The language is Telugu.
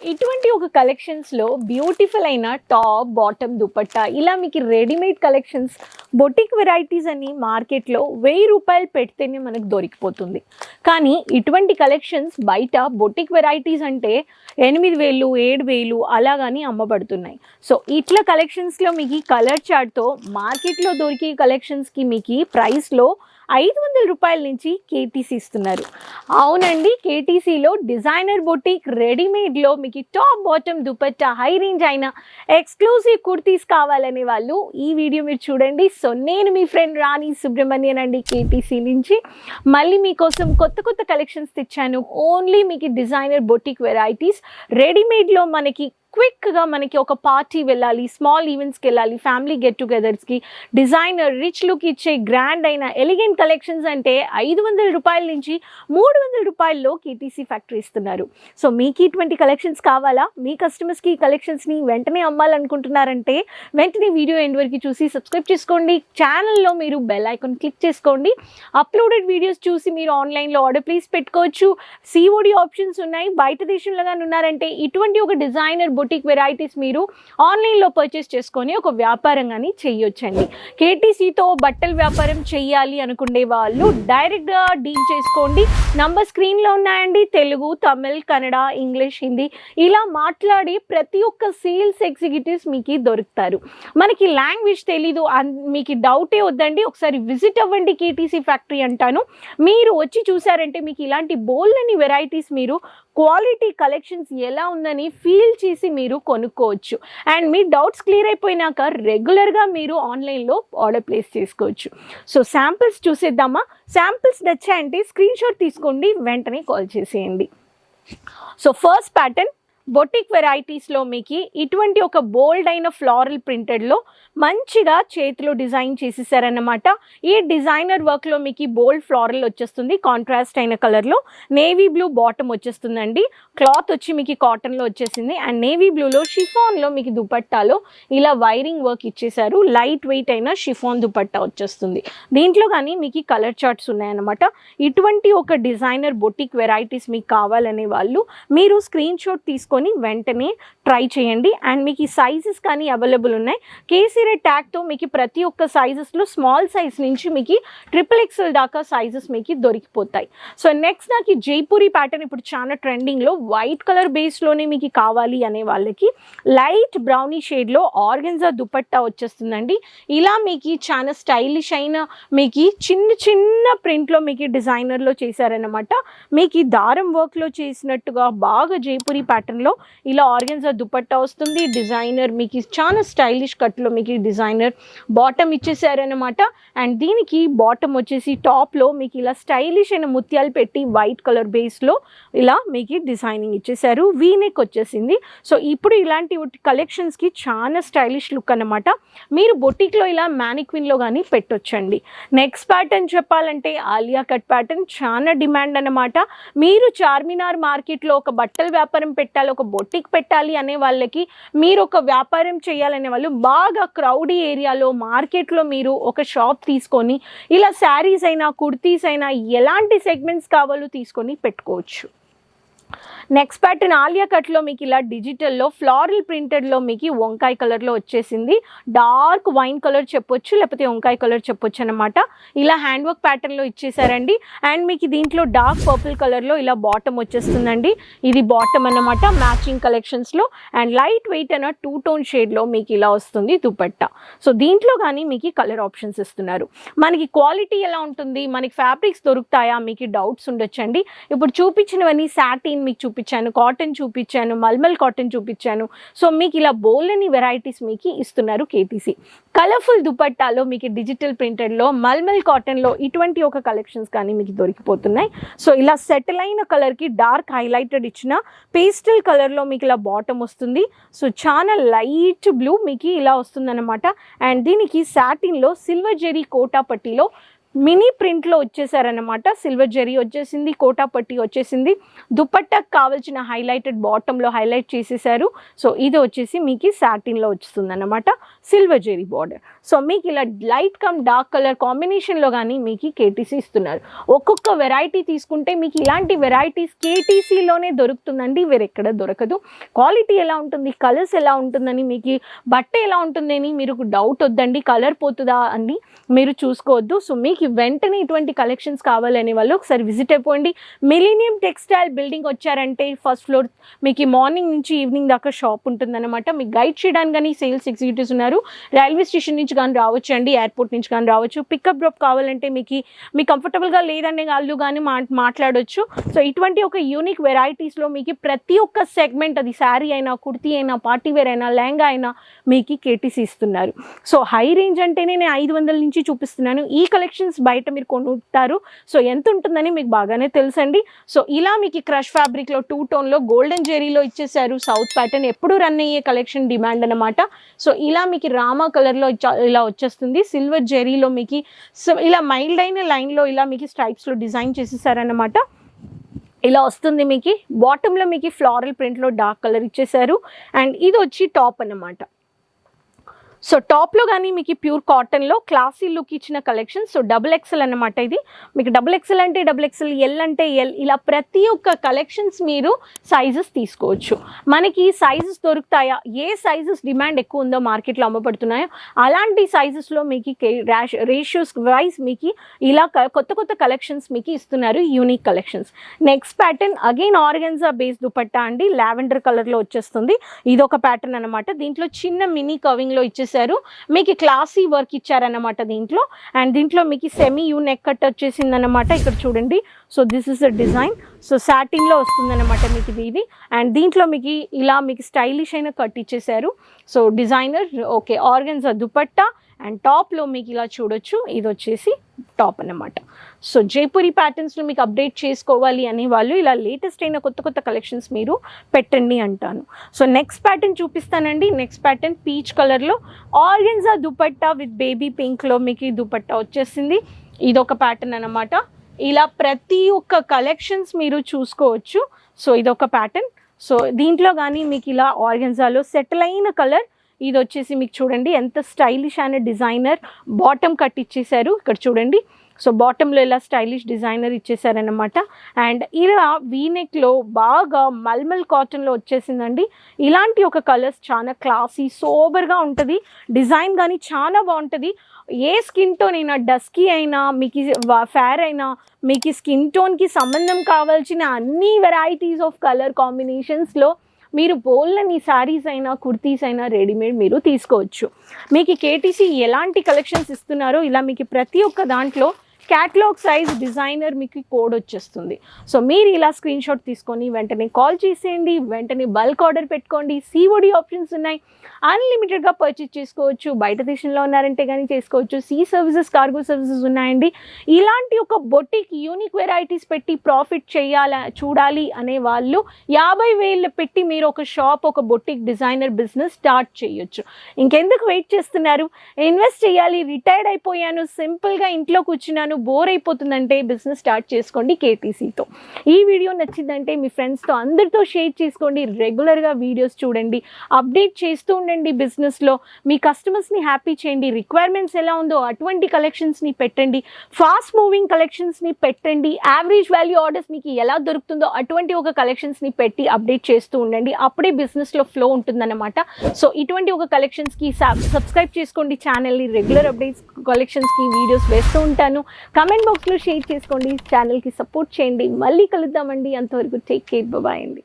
ఇటువంటి ఒక కలెక్షన్స్లో బ్యూటిఫుల్ అయిన టాప్ బాటమ్ దుపట్టా ఇలా మీకు రెడీమేడ్ కలెక్షన్స్ బొటిక్ వెరైటీస్ అని మార్కెట్లో 1000 రూపాయలు పెడితేనే మనకు దొరికిపోతుంది. కానీ ఇటువంటి కలెక్షన్స్ బయట బొటిక్ వెరైటీస్ అంటే 8000 7000 అలాగని అమ్మబడుతున్నాయి. సో ఇట్లా కలెక్షన్స్లో మీకు కలర్ చార్ట్తో మార్కెట్లో దొరికే కలెక్షన్స్కి మీకు ప్రైస్లో 500 రూపాయల నుంచి కేటీసీ ఇస్తున్నారు. అవునండి, కేటీసీలో డిజైనర్ బొటిక్ రెడీమేడ్లో మీకు top bottom dupatta high range అయిన ఎక్స్క్లూజివ్ కుర్తీస్ కావాలనే వాళ్ళు ఈ వీడియో మీరు చూడండి. సో నేను మీ ఫ్రెండ్ రాణి సుబ్రహ్మణ్యన్ అండి, కేటీసీ నుంచి మళ్ళీ మీకోసం కొత్త కొత్త కలెక్షన్స్ తెచ్చాను. ఓన్లీ మీకు డిజైనర్ బొటిక్ వెరైటీస్ రెడీమేడ్లో మనకి క్విక్గా మనకి ఒక పార్టీ వెళ్ళాలి, స్మాల్ ఈవెంట్స్కి వెళ్ళాలి, ఫ్యామిలీ గెట్ టుగెదర్స్కి డిజైనర్ రిచ్ లుక్ ఇచ్చే గ్రాండ్ అయిన ఎలిగెంట్ కలెక్షన్స్ అంటే 500 రూపాయల నుంచి 300 రూపాయల్లో కేటీసీ ఫ్యాక్టరీ ఇస్తున్నారు. సో మీకు ఇటువంటి కలెక్షన్స్ కావాలా, మీ కస్టమర్స్కి ఈ కలెక్షన్స్ని వెంటనే అమ్మాలనుకుంటున్నారంటే వెంటనే వీడియో ఎండ్ వరకు చూసి సబ్స్క్రైబ్ చేసుకోండి. ఛానల్లో మీరు బెల్ ఐకాన్ క్లిక్ చేసుకోండి. అప్లోడెడ్ వీడియోస్ చూసి మీరు ఆన్లైన్లో ఆర్డర్ ప్లేస్ పెట్టుకోవచ్చు. సిఓడి ఆప్షన్స్ ఉన్నాయి. బయట దేశంలో కానీ ఉన్నారంటే ఇటువంటి ఒక డిజైనర్ బొటిక్ వెరైటీస్ మీరు ఆన్లైన్లో పర్చేస్ చేసుకొని ఒక వ్యాపారంగాని చేయొచ్చండి. కేటీసీతో బట్టల వ్యాపారం చేయాలి అనుకునే వాళ్ళు డైరెక్ట్గా డీల్ చేసుకోండి. నంబర్ స్క్రీన్లో ఉన్నాయండి. తెలుగు, తమిళ్, కన్నడ, ఇంగ్లీష్, హిందీ ఇలా మాట్లాడి ప్రతి ఒక్క సేల్స్ ఎగ్జిక్యూటివ్స్ మీకు దొరుకుతారు. మనకి లాంగ్వేజ్ తెలీదు, మీకు డౌటే వద్దండి, ఒకసారి విజిట్ అవ్వండి కేటీసీ ఫ్యాక్టరీ అంటాను. మీరు వచ్చి చూసారంటే మీకు ఇలాంటి బోల్డని వెరైటీస్ మీరు క్వాలిటీ కలెక్షన్స్ ఎలా ఉందని ఫీల్ చేసి మీరు కొనుక్కోవచ్చు. అండ్ మీ డౌట్స్ క్లియర్ అయిపోయినాక రెగ్యులర్గా మీరు ఆన్లైన్లో ఆర్డర్ ప్లేస్ చేసుకోవచ్చు. సో శాంపిల్స్ చూసేద్దామా? శాంపిల్స్ నచ్చాయంటే స్క్రీన్ షాట్ తీసుకోండి, వెంటనే కాల్ చేసేయండి. సో ఫస్ట్ ప్యాటర్న్ బొటిక్ వెరైటీస్లో మీకు ఇటువంటి ఒక బోల్డ్ అయిన ఫ్లోరల్ ప్రింటెడ్లో మంచిగా చేతిలో డిజైన్ చేసేసారన్నమాట. ఈ డిజైనర్ వర్క్లో మీకు బోల్డ్ ఫ్లోరల్ వచ్చేస్తుంది, కాంట్రాస్ట్ అయిన కలర్లో. నేవీ బ్లూ బాటమ్ వచ్చేస్తుందండి. క్లాత్ వచ్చి మీకు కాటన్లో వచ్చేసింది. అండ్ నేవీ బ్లూలో షిఫాన్లో మీకు దుపట్టాలో ఇలా వైరింగ్ వర్క్ ఇచ్చేసారు. లైట్ వెయిట్ అయిన షిఫాన్ దుపట్టా వచ్చేస్తుంది. దీంట్లో కానీ మీకు కలర్ చార్ట్స్ ఉన్నాయన్నమాట. ఇటువంటి ఒక డిజైనర్ బొటిక్ వెరైటీస్ మీకు కావాలనే వాళ్ళు మీరు స్క్రీన్ షాట్ తీసుకొని వెంటనే ట్రై చేయండి. అండ్ మీకు ఈ సైజెస్ కానీ అవైలబుల్ ఉన్నాయి. కేసీఆర్ ట్యాగ్తో మీకు ప్రతి ఒక్క సైజెస్లో స్మాల్ సైజ్ నుంచి మీకు XXL దాకా సైజెస్ మీకు దొరికిపోతాయి. సో నెక్స్ట్ నాకు ఈ జైపూరి ప్యాటర్న్ ఇప్పుడు చాలా ట్రెండింగ్లో వైట్ కలర్ బేస్లోనే మీకు కావాలి అనే వాళ్ళకి లైట్ బ్రౌనీ షేడ్లో ఆర్గెన్జా దుపట్టా వచ్చేస్తుందండి. ఇలా మీకు చాలా స్టైలిష్ అయిన మీకు చిన్న చిన్న ప్రింట్లో మీకు డిజైనర్లో చేశారనమాట. మీకు ఈ దారం వర్క్లో చేసినట్టుగా బాగా జైపూరి ప్యాటర్న్లో ఇలా ఆర్గెన్జా దుపట్టా వస్తుంది. డిజైనర్ మీకు చాలా స్టైలిష్ కట్లో మీకు డిజైనర్ బాటమ్ ఇచ్చేసారనమాట. అండ్ దీనికి బాటమ్ వచ్చేసి టాప్లో మీకు ఇలా స్టైలిష్ అయిన ముత్యాలు పెట్టి వైట్ కలర్ బేస్లో ఇలా మీకు డిజైనింగ్ ఇచ్చేసారు. వీనెక్ వచ్చేసింది. సో ఇప్పుడు ఇలాంటి కలెక్షన్స్కి చాలా స్టైలిష్ లుక్ అనమాట. మీరు బొటిక్లో ఇలా మ్యానిక్విన్లో కానీ పెట్టొచ్చండి. నెక్స్ట్ ప్యాటర్న్ చెప్పాలంటే ఆలియా కట్ ప్యాటర్న్ చాలా డిమాండ్ అనమాట. మీరు చార్మినార్ మార్కెట్లో ఒక బట్టల వ్యాపారం పెట్టాలి, ఒక బొటిక్ పెట్టాలి అనే వాళ్ళకి, మీరు ఒక వ్యాపారం చేయాలనే వాళ్ళు బాగా క్రౌడీ ఏరియాలో మార్కెట్లో మీరు ఒక షాప్ తీసుకొని ఇలా శారీస్ అయినా కుర్తీస్ అయినా ఎలాంటి సెగ్మెంట్స్ కావాలో తీసుకొని పెట్టుకోవచ్చు. నెక్స్ట్ ప్యాటర్న్ ఆలియా కట్లో మీకు ఇలా డిజిటల్లో ఫ్లోరల్ ప్రింటెడ్లో మీకు వంకాయ కలర్లో వచ్చేసింది. డార్క్ వైన్ కలర్ చెప్పొచ్చు, లేకపోతే వంకాయ కలర్ చెప్పొచ్చు అనమాట. ఇలా హ్యాండ్ వర్క్ ప్యాటర్న్లో ఇచ్చేసారండి. అండ్ మీకు దీంట్లో డార్క్ పర్పుల్ కలర్లో ఇలా బాటమ్ వచ్చేస్తుందండి. ఇది బాటమ్ అన్నమాట మ్యాచింగ్ కలెక్షన్స్లో. అండ్ లైట్ వెయిట్ అన్న 2 టోన్ షేడ్లో మీకు ఇలా వస్తుంది దుపట్టా. సో దీంట్లో కానీ మీకు కలర్ ఆప్షన్స్ ఇస్తున్నారు. మనకి క్వాలిటీ ఎలా ఉంటుంది, మనకి ఫ్యాబ్రిక్స్ దొరుకుతాయా మీకు డౌట్స్ ఉండొచ్చండి. ఇప్పుడు చూపించినవన్నీ సాటిన్ మీకు చూపించాను, కాటన్ చూపించాను, మల్మల్ కాటన్ చూపించాను. సో మీకు ఇలా బోల్డని వెరైటీస్ మీకు ఇస్తున్నారు కేటీసీ. కలర్ఫుల్ దుపట్టాలో మీకు డిజిటల్ ప్రింటెడ్లో మల్మల్ కాటన్లో ఇటువంటి ఒక కలెక్షన్స్ కానీ మీకు దొరికిపోతున్నాయి. సో ఇలా సెటిల్ అయిన కలర్కి డార్క్ హైలైటెడ్ ఇచ్చిన పేస్టల్ కలర్లో మీకు ఇలా బాటమ్ వస్తుంది. సో చాలా లైట్ బ్లూ మీకు ఇలా వస్తుందన్నమాట. అండ్ దీనికి సాటిన్లో సిల్వర్ జెరీ కోటా పట్టీలో మినీ ప్రింట్లో వచ్చేసారనమాట. సిల్వర్ జరీ వచ్చేసింది, కోటా పట్టి వచ్చేసింది. దుపట్టాకు కావాల్సిన హైలైటెడ్ బాటంలో హైలైట్ చేసేసారు. సో ఇది వచ్చేసి మీకు సాటిన్లో వస్తుంది అనమాట, సిల్వర్ జరీ బార్డర్. సో మీకు ఇలా లైట్ కమ్ డార్క్ కలర్ కాంబినేషన్లో కానీ మీకు కేటీసీ ఇస్తున్నారు. ఒక్కొక్క వెరైటీ తీసుకుంటే మీకు ఇలాంటి వెరైటీస్ కేటీసీలోనే దొరుకుతుందండి, వేరెక్కడ దొరకదు. క్వాలిటీ ఎలా ఉంటుంది, కలర్స్ ఎలా ఉంటుందని, మీకు బట్ట ఎలా ఉంటుందని మీరు డౌట్ వద్దండి, కలర్ పోతుందా అని మీరు చూసుకోవద్దు. సో మీకు వెంటనే ఇటువంటి కలెక్షన్స్ కావాలనే వాళ్ళు ఒకసారి విజిట్ అయిపోండి. మిలీనియం టెక్స్టైల్ బిల్డింగ్ వచ్చారంటే ఫస్ట్ ఫ్లోర్ మీకు మార్నింగ్ నుంచి ఈవినింగ్ దాకా షాప్ ఉంటుందన్నమాట. మీకు గైడ్ చేయడానికి కానీ సేల్స్ ఎగ్జిక్యూటివ్స్ ఉన్నారు. రైల్వే స్టేషన్ నుంచి కానీ రావచ్చు అండి, ఎయిర్పోర్ట్ నుంచి కానీ రావచ్చు. పికప్ డ్రాప్ కావాలంటే మీకు కంఫర్టబుల్గా లేదనే వాళ్ళు కానీ మాట్లాడవచ్చు. సో ఇటువంటి ఒక యూనిక్ వెరైటీస్లో మీకు ప్రతి ఒక్క సెగ్మెంట్, అది శారీ అయినా, కుర్తీ అయినా, పార్టీ వేర్ అయినా, లెహంగా అయినా మీకు కేటీసీ ఇస్తున్నారు. సో హై రేంజ్ అంటేనే నేను 500 నుంచి చూపిస్తున్నాను. ఈ కలెక్షన్స్ బయట మీరు కొనుక్కుంటారు. సో ఎంత ఉంటుందని మీకు బాగానే తెలుసండి. సో ఇలా మీకు క్రష్ ఫ్యాబ్రిక్లో 2 టోన్లో గోల్డెన్ జెరీలో ఇచ్చేసారు. సౌత్ ప్యాటర్న్ ఎప్పుడు రన్ అయ్యే కలెక్షన్ డిమాండ్ అనమాట. సో ఇలా మీకు రామా కలర్లో ఇలా వచ్చేస్తుంది. సిల్వర్ జెరీలో మీకు ఇలా మైల్డ్ అయిన లైన్లో ఇలా మీకు స్ట్రైప్స్లో డిజైన్ చేసేసారనమాట. ఇలా వస్తుంది. మీకు బాటంలో మీకు ఫ్లోరల్ ప్రింట్లో డార్క్ కలర్ ఇచ్చేసారు. అండ్ ఇది వచ్చి టాప్ అన్నమాట. సో టాప్లో కానీ మీకు ప్యూర్ కాటన్లో క్లాసీ లుక్ ఇచ్చిన కలెక్షన్. సో XXL అనమాట. ఇది మీకు XXL అంటే XXL, ఎల్ అంటే ఎల్, ఇలా ప్రతి ఒక్క కలెక్షన్స్ మీరు సైజెస్ తీసుకోవచ్చు. మనకి సైజెస్ దొరుకుతాయా, ఏ సైజెస్ డిమాండ్ ఎక్కువ ఉందో మార్కెట్లో అమ్మబడుతున్నాయో అలాంటి సైజెస్లో మీకు రేషియోస్ వైజ్ మీకు ఇలా కొత్త కలెక్షన్స్ మీకు ఇస్తున్నారు, unique collections. Next pattern again organza base dupatta అండి, లావెండర్ కలర్లో వచ్చేస్తుంది. ఇది ఒక ప్యాటర్న్ అనమాట. దీంట్లో చిన్న మినీ కవింగ్లో ఇచ్చేసి మీకు క్లాసీ వర్క్ ఇచ్చారన్నమాట దీంట్లో. అండ్ దీంట్లో మీకు సెమీ యూ నెక్ కట్ వచ్చేసింది అనమాట. ఇక్కడ చూడండి. So this is the design. So సాటిన్లో వస్తుందన్నమాట మీకు ఇది. అండ్ దీంట్లో మీకు ఇలా మీకు స్టైలిష్ అయిన కట్ ఇచ్చేసారు. So designer okay organza dupatta. And టాప్లో మీకు ఇలా చూడొచ్చు, ఇది వచ్చేసి టాప్ అన్నమాట. సో జైపూరి ప్యాటర్న్స్లో మీకు అప్డేట్ చేసుకోవాలి అనే వాళ్ళు ఇలా లేటెస్ట్ అయిన కొత్త కలెక్షన్స్ మీరు పెట్టండి అంటాను. సో నెక్స్ట్ ప్యాటర్న్ చూపిస్తానండి. నెక్స్ట్ ప్యాటర్న్ పీచ్ కలర్లో ఆర్గెన్జా దుపట్టా విత్ బేబీ పింక్లో మీకు దుపట్టా వచ్చేసింది. ఇదొక ప్యాటర్న్ అనమాట. ఇలా ప్రతి ఒక్క కలెక్షన్స్ మీరు చూసుకోవచ్చు. సో ఇదొక ప్యాటర్న్. సో దీంట్లో కానీ మీకు ఇలా ఆర్గెన్జాలో సెటిల్ అయిన కలర్, ఇది వచ్చేసి మీకు చూడండి ఎంత స్టైలిష్ అనే డిజైనర్ బాటమ్ కట్ ఇచ్చేసారు. ఇక్కడ చూడండి. సో బాటంలో ఇలా స్టైలిష్ డిజైనర్ ఇచ్చేసారనమాట. అండ్ ఇలా వీనెక్లో బాగా మల్మల్ కాటన్లో వచ్చేసిందండి. ఇలాంటి ఒక కలర్స్ చాలా క్లాసీ సోబర్గా ఉంటుంది. డిజైన్ కానీ చాలా బాగుంటుంది. ఏ స్కిన్ టోన్ అయినా, డస్కీ అయినా, మీకు ఫేర్ అయినా, మీకు స్కిన్ టోన్కి సంబంధం కావాల్సిన అన్ని వెరైటీస్ ఆఫ్ కలర్ కాంబినేషన్స్లో మీరు బోల్ని శారీస్ అయినా, కుర్తీస్ అయినా రెడీమేడ్ మీరు తీసుకోవచ్చు. మీకు కేటీసీ ఎలాంటి కలెక్షన్స్ ఇస్తున్నారో ఇలా మీకు ప్రతి ఒక్క దాంట్లో క్యాటలాగ్ సైజ్ డిజైనర్ మీకు కోడ్ వచ్చేస్తుంది. సో మీరు ఇలా స్క్రీన్ షాట్ తీసుకొని వెంటనే కాల్ చేసేయండి, వెంటనే బల్క్ ఆర్డర్ పెట్టుకోండి. COD ఆప్షన్స్ ఉన్నాయి, అన్లిమిటెడ్గా పర్చేస్ చేసుకోవచ్చు. బయట దేశంలో ఉన్నారంటే కానీ చేసుకోవచ్చు. సీ సర్వీసెస్, కార్గో సర్వీసెస్ ఉన్నాయండి. ఇలాంటి ఒక బొటిక్ యూనిక్ వెరైటీస్ పెట్టి ప్రాఫిట్ చూడాలి అనే వాళ్ళు 50,000 పెట్టి మీరు ఒక షాప్, ఒక బొటిక్ డిజైనర్ బిజినెస్ స్టార్ట్ చేయొచ్చు. ఇంకెందుకు వెయిట్ చేస్తున్నారు? ఇన్వెస్ట్ చేయాలి, రిటైర్డ్ అయిపోయాను, సింపుల్గా ఇంట్లో కూర్చున్నాను, బోర్ అయిపోతుందంటే బిజినెస్ స్టార్ట్ చేసుకోండి కేటీసీతో. ఈ వీడియో నచ్చిందంటే మీ ఫ్రెండ్స్తో అందరితో షేర్ చేసుకోండి. రెగ్యులర్గా వీడియోస్ చూడండి, అప్డేట్ చేస్తూ ఉండండి. బిజినెస్లో మీ కస్టమర్స్ని హ్యాపీ చేయండి. రిక్వైర్మెంట్స్ ఎలా ఉందో అటువంటి కలెక్షన్స్ని పెట్టండి. ఫాస్ట్ మూవింగ్ కలెక్షన్స్ని పెట్టండి. యావరేజ్ వాల్యూ ఆర్డర్స్ మీకు ఎలా దొరుకుతుందో అటువంటి ఒక కలెక్షన్స్ని పెట్టి అప్డేట్ చేస్తూ ఉండండి. అప్పుడే బిజినెస్లో ఫ్లో ఉంటుందన్నమాట. సో ఇటువంటి ఒక కలెక్షన్స్కి సబ్స్క్రైబ్ చేసుకోండి ఛానల్ని. రెగ్యులర్ అప్డేట్స్ కలెక్షన్స్కి వీడియోస్ వేస్తూ ఉంటాను. కామెంట్ బాక్స్లో షేర్ చేసుకోండి, ఛానల్కి సపోర్ట్ చేయండి. మళ్ళీ కలుద్దామండి. అంతవరకు టేక్ కేర్, బాయ్ అండి.